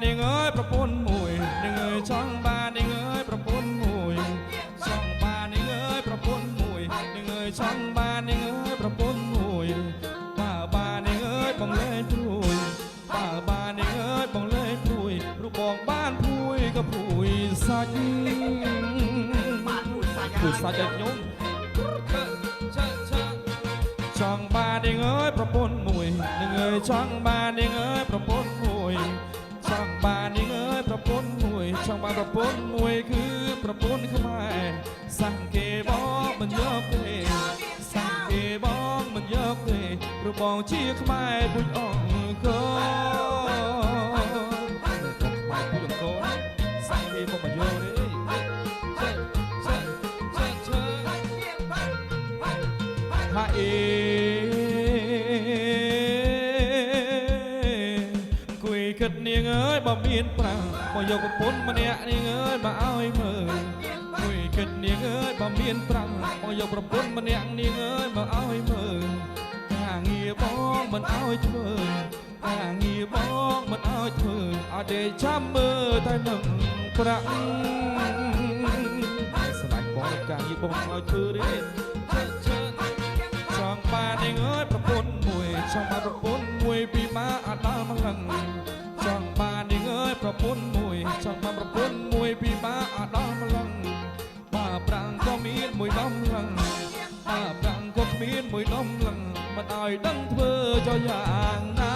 នាងអើយប្រពន្ធមួយនាងអើយចង់បាននាងអើយប្រពន្ធមួយចង់បាននាងអើយប្រពន្ធមួយនាងអើយចង់បាននាងអើយប្រពន្ធមួយបើបាននាងអើយបងលែងព្រួយបើបាននាងអើយបងលែងព្រួយរូបបងបានព្រួយក៏ព្រួយសាច់ព្រួយសាច់ឲ្យខ្ញុំចង់បាននាងអើយប្រពន្ធមួយនាងអើយចង់បាននាងអើយប្រពន្ធមួយចង់បាននាងអើយប្រពន្ធមួយចង់បានប្រពន្ធមួយគឺប្រពន្ធខ្មែរសង្កេបងមិនយកទេសង្កេបងមិនយកទេព្រោះបងជាខ្មែរពុជអង្គខ្មែរពុជអង្គសង្កេបងមិនយកទេហាអេគួយគិតនាងអើយបើមានប្រាំងមកយកប្រពន្ធម្នាក់នាងអើយមកឲ្យមើលគួយគិតនាងអើយបើមានប្រាំងមកយកប្រពន្ធម្នាក់នាងអើយមកឲ្យមើលការងារបងមិនឲ្យធ្វើការងារបងមិនឲ្យធ្វើអត់ទេចាំមើលតែនឹងប្រាក់ស្លាញ់បងការងារបងមិនឲ្យធ្វើទេចង់បាននាងអើយប្រពន្ធមួយចង់បានប្រពន្ធមួយពីមកអត់ដល់មកលឹងចង់បាននាងអើយប្រពន្ធមួយចង់បានប្រពន្ធមួយពីមកអត់ដល់មកលឹងបើប្រាំងក៏មានមួយដំលឹងបើប្រាំងក៏គ្មានមួយដំលឹងមិនឲ្យដឹងធ្វើចោលយ៉ាងណា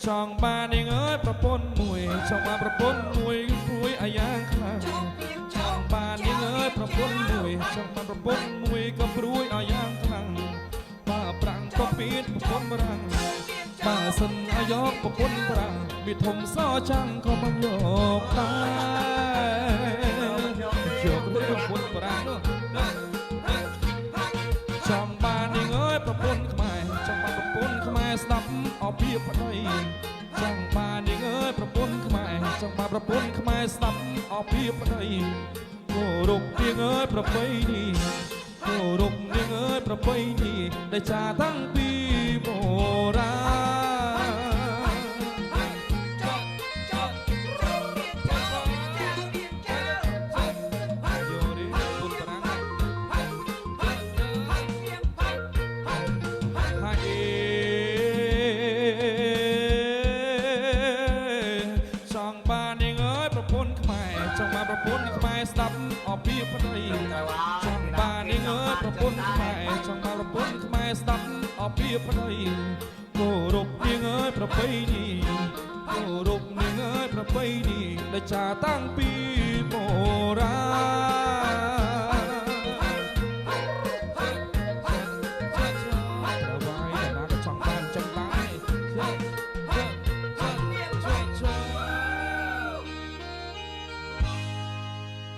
ចង់បាននាងអើយប្រពន្ធមួយចង់បានប្រពន្ធមួយព្រួយអាយ៉ាងខ្លាំងចង់បាននាងអើយប្រពន្ធមួយចង់បានប្រពន្ធមួយក៏ព្រួយអាយ៉ាងខ្លាំងបើប្រាំងក៏ពៀនប្រពន្ធប្រាំងបើសិនឲ្យយកប្រពន្ធប្រាំងវាធំសចាំងក៏មិនយកដែរយកប្រពន្ធប្រាំងនោះចង់បាននាងអើយប្រពន្ធខ្មែរចង់បានប្រពន្ធខ្មែរស្ដាប់អភិបតីចង់បាននាងអើយប្រពន្ធខ្មែរចង់បានប្រពន្ធខ្មែរស្ដាប់អភិបតីគោរពនាងអើយប្រពៃនេះគោរពនាងអើយប្រពៃនេះដែលចាតាំងពីបុរាប្រពន្ធខ្មែរស្ដាប់អភិបតីចង់បាននាងអើយប្រពន្ធខ្មែរចង់បានប្រពន្ធខ្មែរស្ដាប់អភិបតីគោរពនាងអើយប្រពៃនេះគោរពនាងអើយប្រពៃនេះដែលចាតាំងពីបុរា